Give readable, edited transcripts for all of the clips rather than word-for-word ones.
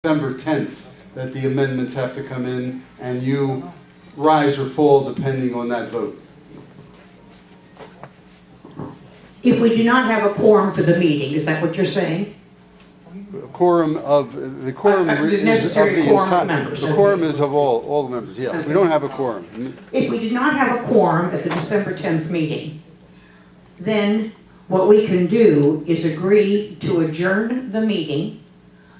December 10th that the amendments have to come in, and you rise or fall depending on that vote. If we do not have a quorum for the meeting, is that what you're saying? The quorum is of The the necessary quorum of entire. members. The quorum is of all the members, yes. We don't have a quorum. If we did not have a quorum at the December 10th meeting, then what we can do is agree to adjourn the meeting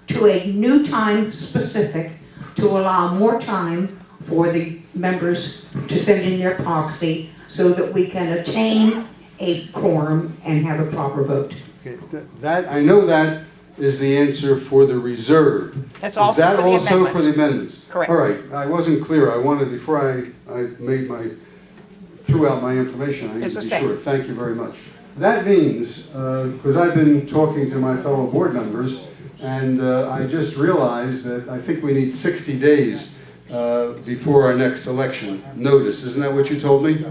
to a new time specific to allow more time for the members to send in their proxy so that we can attain a quorum and have a proper vote. Okay, I know that is the answer for the reserve. That's also for the Is that also for the amendments. amendments? Correct. All right, I wasn't clear. I wanted, before I threw out my information, I need It's to the be same. sure. Thank you very much. That means, because I've been talking to my fellow board members, and I just realized that I think we need 60 days before our next election notice. Isn't that what you told me?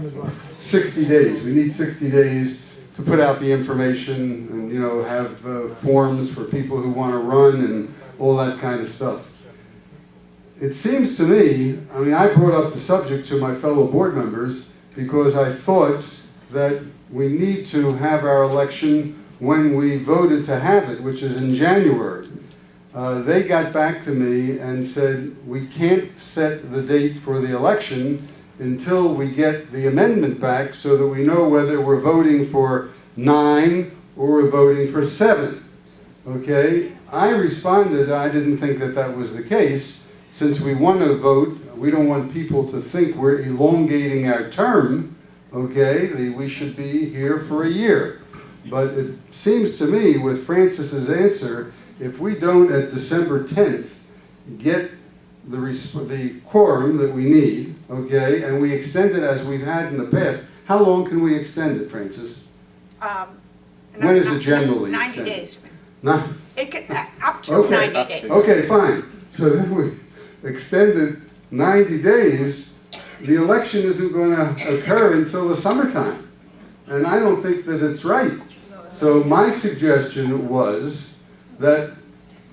60 days. We need 60 days to put out the information and, you know, have forms for people who want to run and all that kind of stuff. It seems to me, I mean, I brought up the subject to my fellow board members because I thought that we need to have our election when we voted to have it, which is in January. They got back to me and said, we can't set the date for the election until we get the amendment back so that we know whether we're voting for 9 or we're voting for 7. Okay? I responded, I didn't think that that was the case. Since we want to vote, we don't want people to think we're elongating our term. Okay? We should be here for a year. But it seems to me, with Francis's answer, if we don't at December 10th get the quorum that we need, okay, and we extend it as we've had in the past, how long can we extend it, Francis? When is it generally 90 extended? days. No? It could, up to Okay. 90 days. Okay, fine. So then we extended 90 days. The election isn't going to occur until the summertime. And I don't think that it's right. So my suggestion was that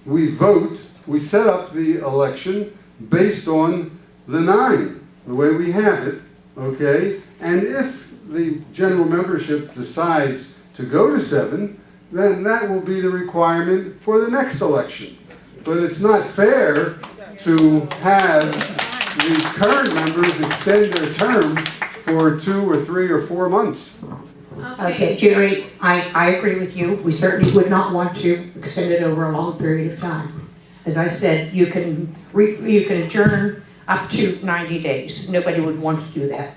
we vote, we set up the election based on the 9, the way we have it, okay? And if the general membership decides to go to 7, then that will be the requirement for the next election. But it's not fair to have the current members extend their term for 2 or 3 or 4 months. Okay, Jerry, I agree with you. We certainly would not want to extend it over a long period of time. As I said, you can adjourn up to 90 days. Nobody would want to do that.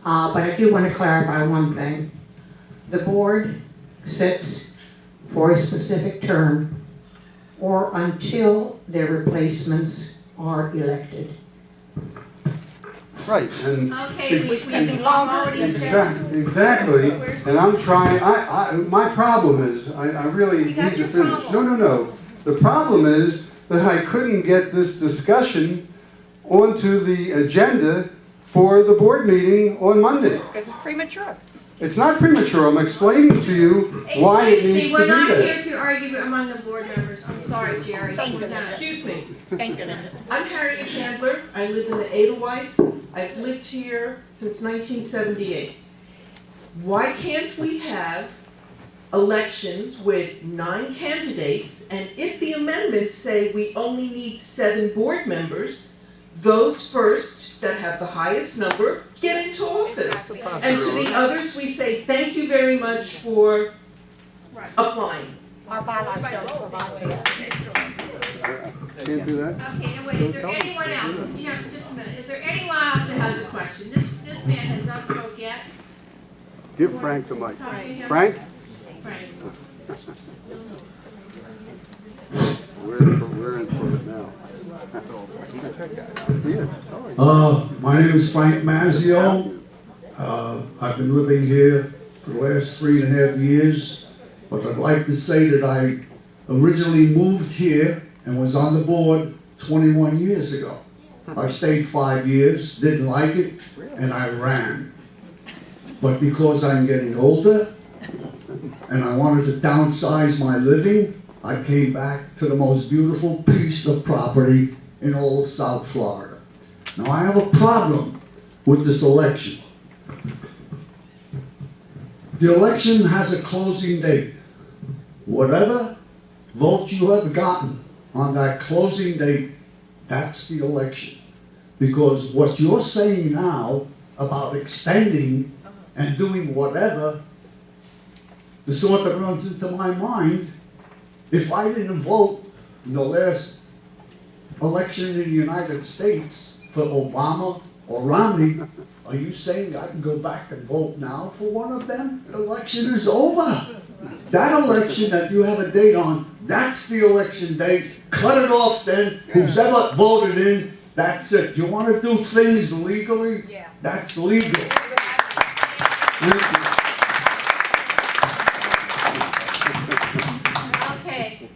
But I do want to clarify one thing. The board sits for a specific term or until their replacements are elected. Right, and Okay, which can be longer. exactly, and I'm trying, my problem is, I really We got need to your finish. problem. No. The problem is that I couldn't get this discussion onto the agenda for the board meeting on Monday. Because it's premature. It's not premature, I'm explaining to you why it needs See, to we're be not there. here to argue among the board members. I'm sorry, Jerry. Thank you. We're done. Excuse me, Thank you, Linda. I'm Harriet Handler. I live in the Edelweiss. I've lived here since 1978. Why can't we have elections with 9 candidates, and if the amendments say we only need 7 board members, those first that have the highest number get into office. And to the others, we say, thank you very much for applying. Our bylaws don't provide for that. Can't do that? Okay, wait, is there anyone else? Yeah, just a minute. Is there anyone else that has a question? This man has not spoke yet. Give Frank the mic. Talk to him. Frank? Frank. We're in for it now. My name is Frank Mazzio. I've been living here for the last 3.5 years, but I'd like to say that I originally moved here and was on the board 21 years ago. I stayed 5 years, didn't like it, and I ran. But because I'm getting older and I wanted to downsize my living, I came back to the most beautiful piece of property in all of South Florida. Now, I have a problem with this election. The election has a closing date. Whatever vote you have gotten on that closing date, that's the election. Because what you're saying now about extending and doing whatever, the thought that runs into my mind, if I didn't vote in the last election in the United States for Obama or Romney, are you saying I can go back and vote now for one of them? The election is over. That election that you have a date on, that's the election date. Cut it off then. Who's ever voted in, that's it. You want to do things legally? Yeah. That's legal. Thank you.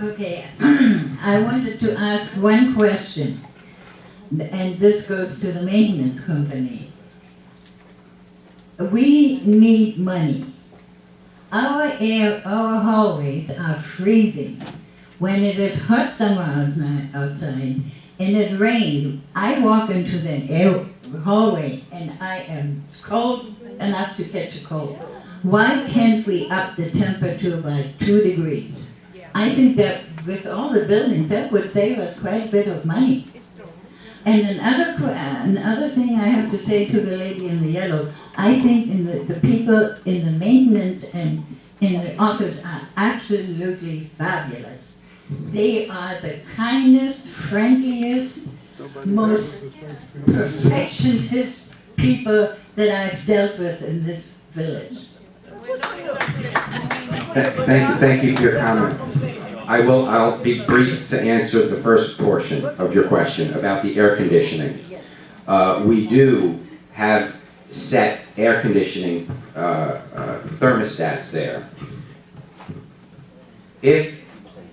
Okay, Okay, I wanted to ask one question, and this goes to the maintenance company. We need money. Our hallways are freezing. When it is hot summer outside and it rains, I walk into the hallway and I am cold enough to catch a cold. Why can't we up the temperature by 2 degrees? I think that with all the buildings, that would save us quite a bit of money. And another thing I have to say to the lady in the yellow, I think the people in the maintenance and in the office are absolutely fabulous. They are the kindest, friendliest, most perfectionist people that I've dealt with in this village. Thank you for your comment. I'll be brief to answer the first portion of your question about the air conditioning. We do have set air conditioning thermostats there. If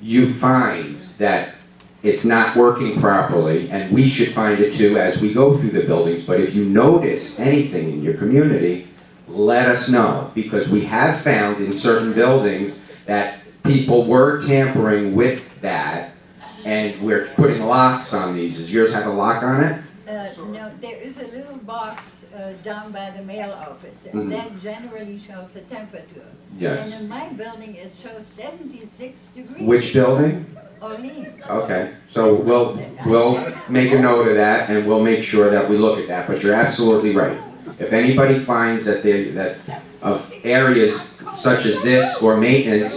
you find that it's not working properly, and we should find it too as we go through the buildings, but if you notice anything in your community, let us know, because we have found in certain buildings that people were tampering with that, and we're putting locks on these. Does yours have a lock on it? No, there is a little box down by the mail office, and that generally shows the temperature. Yes. And in my building, it shows 76 degrees. Which building? Only. Okay, so we'll make a note of that, and we'll make sure that we look at that, but you're absolutely right. If anybody finds that of areas such as this or maintenance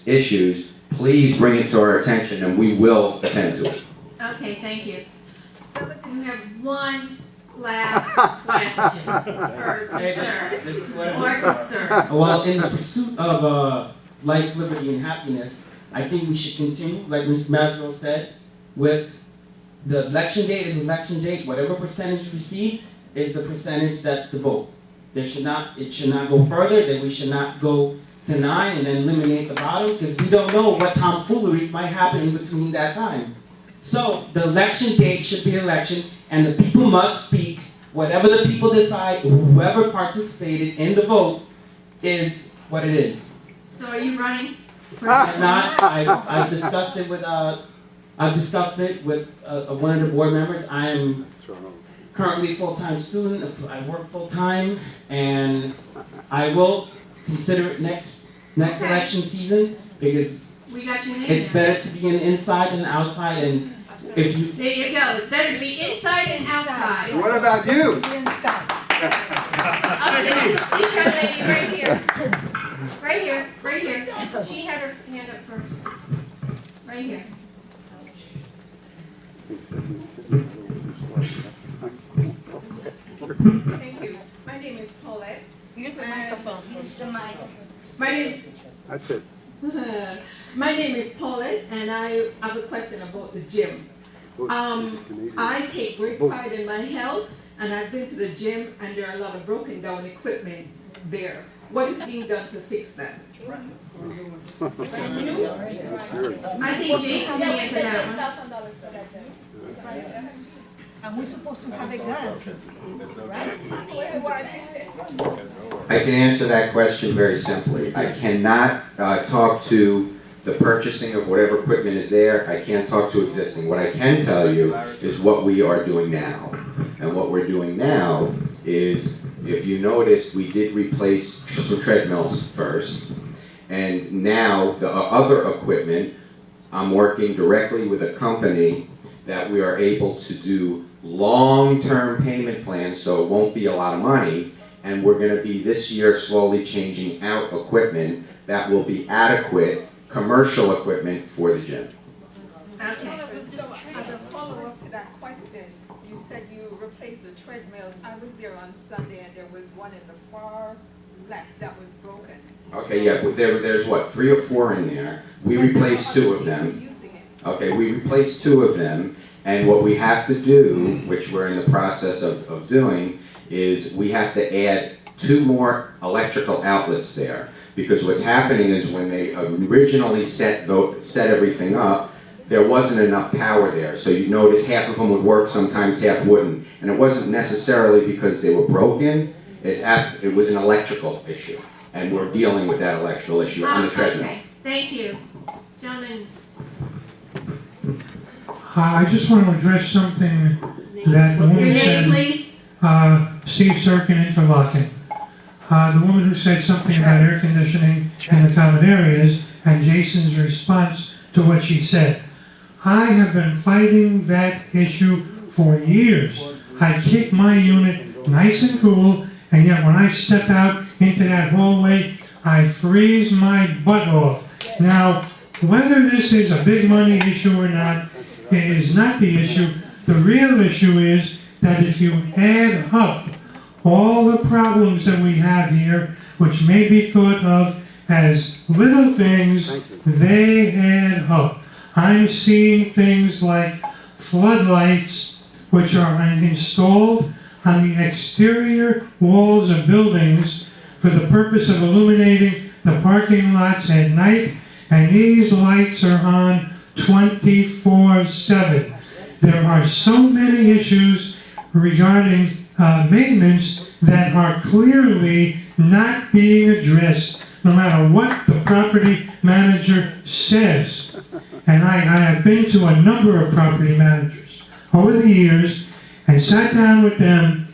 issues, please bring it to our attention and we will attend to it. okay, thank you. We have one last question or concern. Or concern. Well, in the pursuit of life, liberty, and happiness, I think we should continue, like Ms. Maslow said, with the election date is election date. Whatever percentage we see is the percentage that's the vote. It should not go further. That we should not go to 9 and then eliminate the bottom, because we don't know what tomfoolery might happen in between that time. So the election date should be election, and the people must speak. Whatever the people decide, whoever participated in the vote is what it is. So are you running? I'm not. I've discussed it with one of the board members. I am currently a full-time student. I work full-time, and I will consider it next Okay. election season, because We got your name it's there. better to be in the inside than the outside. And if you There you go. It's better to be inside than outside. What about you? Oh, this young lady right here. Right here, right here. She had her hand up first. Right here. Thank you. My name is Paulette. Use the microphone. Use the mic. My name, That's it. my name is Paulette, and I have a question about the gym. I take great pride in my health, and I've been to the gym, and there are a lot of broken down equipment there. What is being done to fix that? I think Jason can answer that one. And we're supposed to have a grant, right? I can answer that question very simply. I cannot talk to the purchasing of whatever equipment is there. I can't talk to existing. What I can tell you is what we are doing now. And what we're doing now is, if you noticed, we did replace some treadmills first. And now the other equipment, I'm working directly with a company that we are able to do long-term payment plans, so it won't be a lot of money. And we're gonna be this year slowly changing out equipment that will be adequate commercial equipment for the gym. Okay. So as a follow-up to that question, you said you replaced the treadmills. I was there on Sunday and there was one in the far left that was broken. Okay, yeah, but there's what, 3 or 4 in there. We replaced 2 of them. Using it. Okay, we replaced 2 of them, and what we have to do, which we're in the process of doing, is we have to add 2 more electrical outlets there. Because what's happening is when they originally set everything up, there wasn't enough power there. So you notice half of them would work, sometimes half wouldn't. And it wasn't necessarily because they were broken, it was an electrical issue. And we're dealing with that electrical issue on the treadmill. Okay, thank you. Gentlemen, I just want to address something that the your woman name, said, please? Steve Serkin, Interlochen. The woman who said something about air conditioning in the common areas and Jason's response to what she said. I have been fighting that issue for years. I keep my unit nice and cool, and yet when I step out into that hallway, I freeze my butt off. Now, whether this is a big money issue or not, it is not the issue. The real issue is that if you add up all the problems that we have here, which may be thought of as little things, they add up. I'm seeing things like floodlights, which are installed on the exterior walls of buildings for the purpose of illuminating the parking lots at night, and these lights are on 24/7. There are so many issues regarding maintenance that are clearly not being addressed, no matter what the property manager says. And I have been to a number of property managers over the years and sat down with them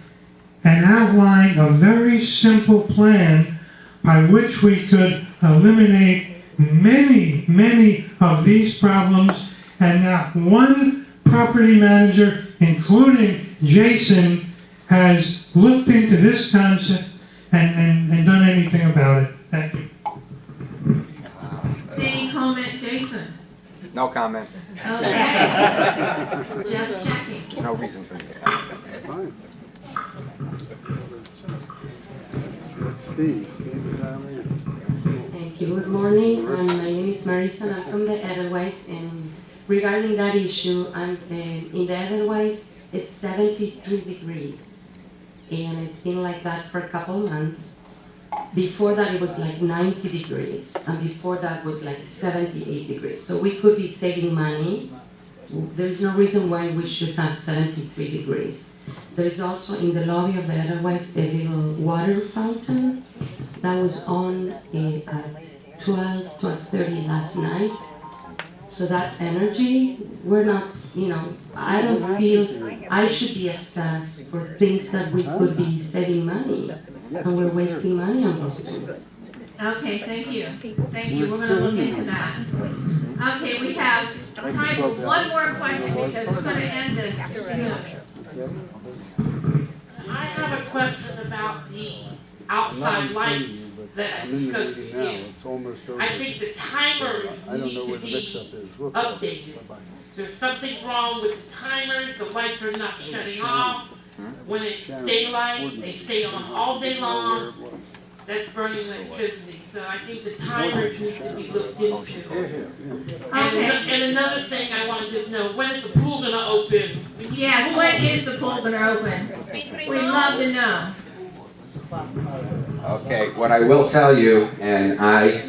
and outlined a very simple plan by which we could eliminate many of these problems, and not one property manager, including Jason, has looked into this concept and done anything about it. Thank you. Any comment, Jason? No comment. Okay. Just checking. There's no reason for me. Fine. Steve is our man. Thank you. Good morning. My name is Marisa. I'm from the Edelweiss, and regarding that issue, I'm in the Edelweiss. It's 73 degrees, and it's been like that for a couple months. Before that, it was like 90 degrees, and before that was like 78 degrees. So we could be saving money. There's no reason why we should have 73 degrees. There is also in the lobby of the Edelweiss a little water fountain that was on at 12:30 last night. So that's energy. We're not, I don't feel I should be assessed for things that we could be saving money, and we're wasting money on those things. Okay, thank you. Thank you. We're going to look into that. Okay, we have time for one more question because we're going to end this soon. I have a question about the outside lights that I discussed with you. I think the timers need to be updated. There's something wrong with the timers. The lights are not shutting off. When it's daylight, they stay on all day long. That's burning electricity. So I think the timers need to be looked into. And another thing I wanted to know, when is the pool going to open? Yes, when is the pool going to open? We'd love to know. Okay, what I will tell you, and I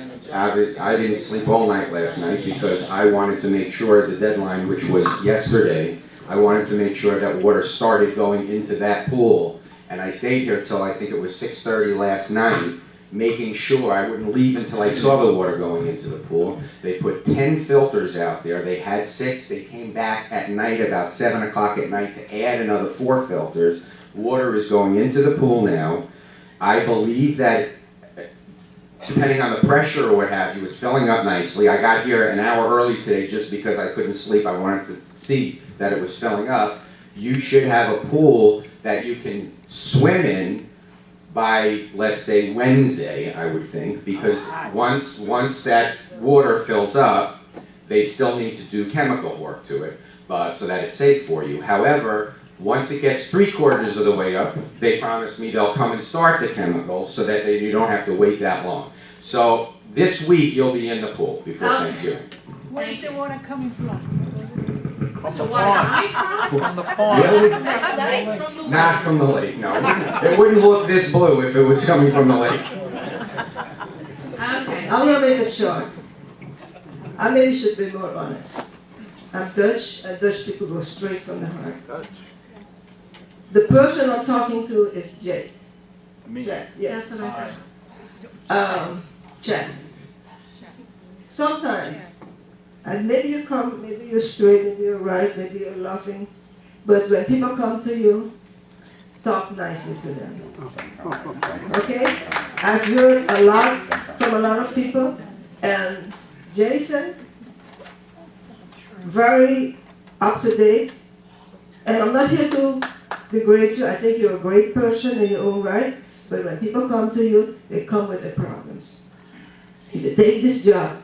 didn't sleep all night last night because I wanted to make sure the deadline, which was yesterday, I wanted to make sure that water started going into that pool. And I stayed here till I think it was 6:30 last night, making sure I wouldn't leave until I saw the water going into the pool. They put 10 filters out there. They had 6. They came back at night about 7 o'clock at night to add another 4 filters. Water is going into the pool now. I believe that, depending on the pressure or what have you, it's filling up nicely. I got here an hour early today just because I couldn't sleep. I wanted to see that it was filling up. You should have a pool that you can swim in by, let's say, Wednesday, I would think, because once that water fills up, they still need to do chemical work to it, so that it's safe for you. However, once it gets 3/4 of the way up, they promise me they'll come and start the chemicals so that you don't have to wait that long. So this week you'll be in the pool before Thanksgiving. Where's the water coming from? Where's the water coming from? From the Really? Not from the lake, no. It wouldn't look this blue if it was coming from the lake. Okay. I'm gonna make it short. I maybe should be more honest. I'm Dutch, and Dutch people go straight from the heart. The person I'm talking to is Jay. Me. Jack, yes. That's what I thought. Jack. Sometimes, and maybe you come, maybe you're straight, maybe you're right, maybe you're laughing, but when people come to you, talk nicely to them. Okay? I've heard a lot from a lot of people, and Jason, very up to date, and I'm not here to degrade you. I think you're a great person in your own right, but when people come to you, they come with their problems. If you take this job,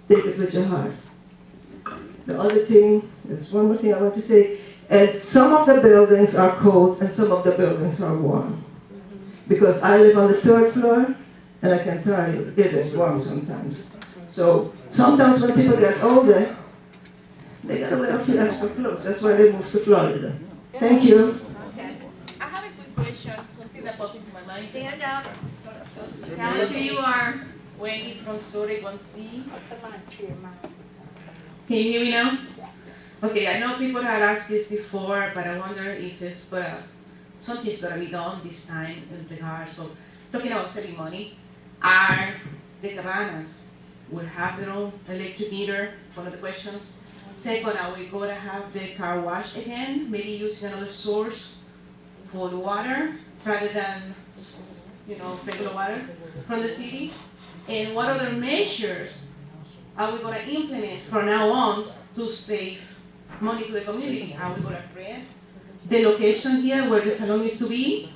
take it with your heart. The other thing, there's one more thing I want to say, and some of the buildings are cold and some of the buildings are warm. Because I live on the 3rd floor, and I can tell you, it is warm sometimes. So sometimes when people get older, they gotta wear a few extra clothes. That's why they move to Florida. Thank you. Okay. I have a quick question, something that popped into my mind. Stand up. Tell us who you are. Wendy from Story 1C. Can you hear me now? Okay, I know people had asked this before, but I wonder if something's gonna be done this time in regards. So, talking about saving money, are the cabanas will have their own electric meter? One of the questions. Second, are we going to have the car wash again? Maybe using another source for the water rather than, regular water from the city? And what other measures are we going to implement from now on to save money to the community? Are we going to create the location here where the salon is to be?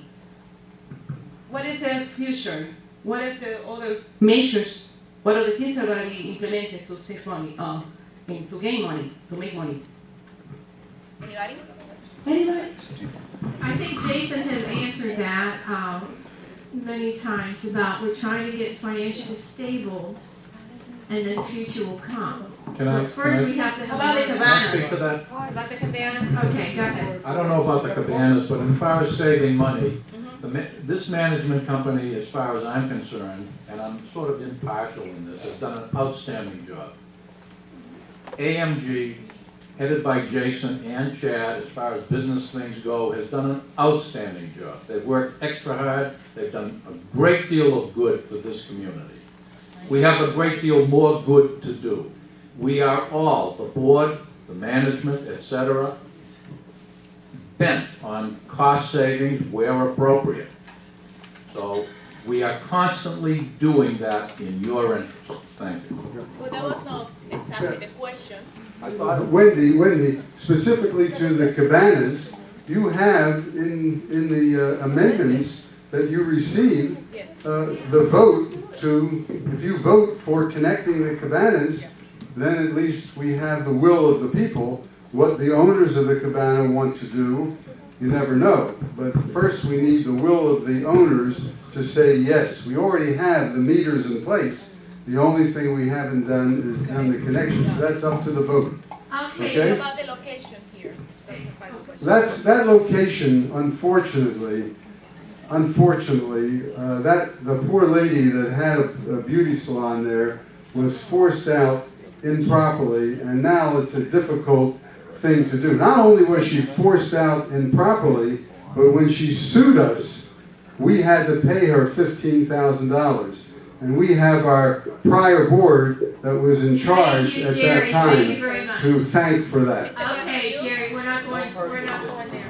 What is the future? What are the other measures? What are the things that are going to be implemented to save money, and to gain money, to make money? Anybody? Anybody? I think Jason has answered that many times about we're trying to get financially stable and then the future will come. But first we have to have About the cabanas. Speak to that. About the cabanas? Okay, go ahead. I don't know about the cabanas, but as far as saving money, this management company, as far as I'm concerned, and I'm sort of impartial in this, has done an outstanding job. AMG, headed by Jason and Chad, as far as business things go, has done an outstanding job. They've worked extra hard. They've done a great deal of good for this community. We have a great deal more good to do. We are all, the board, the management, etc., bent on cost savings where appropriate. So we are constantly doing that in your interest. Thank you. Well, that was not exactly the question. Wendy, specifically to the cabanas, you have in the amendments that you received, the vote to, if you vote for connecting the cabanas, then at least we have the will of the people. What the owners of the cabana want to do, you never know. But first we need the will of the owners to say yes. We already have the meters in place. The only thing we haven't done is done the connections. That's up to the vote. Okay, what about the location here? That's the final question. That location, unfortunately, that the poor lady that had a beauty salon there was forced out improperly, and now it's a difficult thing to do. Not only was she forced out improperly, but when she sued us, we had to pay her $15,000. And we have our prior board that was in charge Thank you, at Jerry. that time Thank you very much. to thank for that. Okay, Jerry, we're not going there. We're not going there.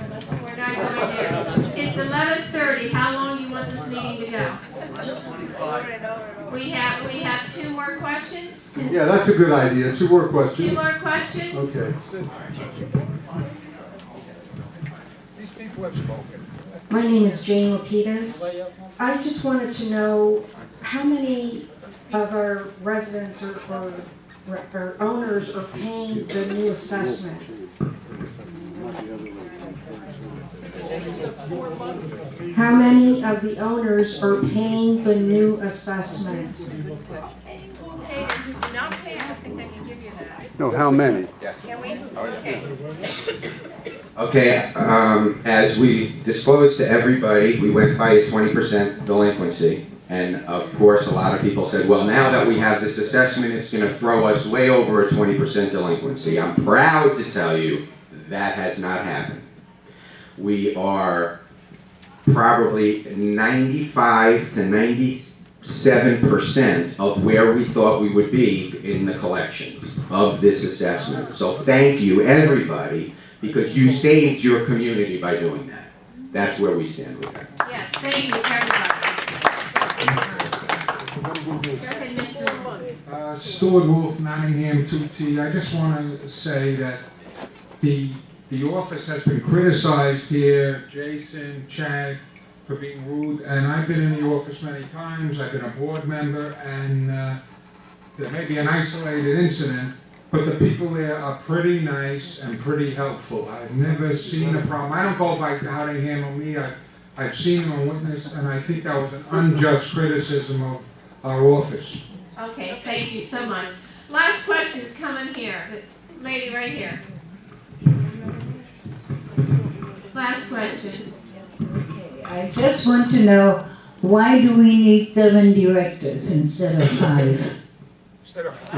It's 11:30. How long do you want this meeting to go? We have 2 more questions? Yeah, that's a good idea. 2 more questions. 2 more questions? Okay. These people have spoken. My name is Jane Lapidus. I just wanted to know how many of our residents or owners are paying the new assessment? How many of the owners are paying the new assessment? No, how many? Okay, as we disclosed to everybody, we went by a 20% delinquency. And of course, a lot of people said, well, now that we have this assessment, it's going to throw us way over a 20% delinquency. I'm proud to tell you that has not happened. We are probably 95 to 97% of where we thought we would be in the collections of this assessment. So thank you, everybody, because you saved your community by doing that. That's where we stand with that. Yes, thank you, everybody. Stuart Wolf, Nottingham 2T. I just want to say that the office has been criticized here, Jason, Chad, for being rude, and I've been in the office many times. I've been a board member, and there may be an isolated incident, but the people there are pretty nice and pretty helpful. I've never seen a problem. I don't go by how they handle me. I've seen them on witness, and I think that was an unjust criticism of our office. Okay, thank you so much. Last question is coming here. The lady right here. Last question. I just want to know, why do we need 7 directors instead of 5? Instead of 5.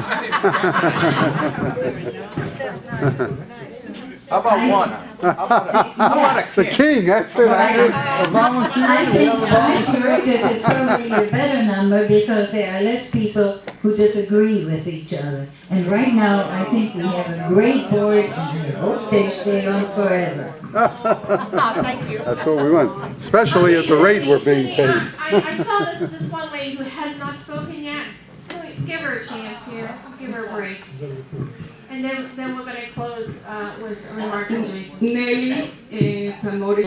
How about one? How about a king? The king, that's it. A volunteer. I think 5 directors is probably the better number because there are less people who disagree with each other. And right now, I think we have a great board and I hope they stay on forever. Thank you. That's what we want, especially at the rate we're being paid. I saw this one lady who has not spoken yet. Can we give her a chance here? Give her a break. And then we're going to close with a remark from Jason. Nelly Zamora.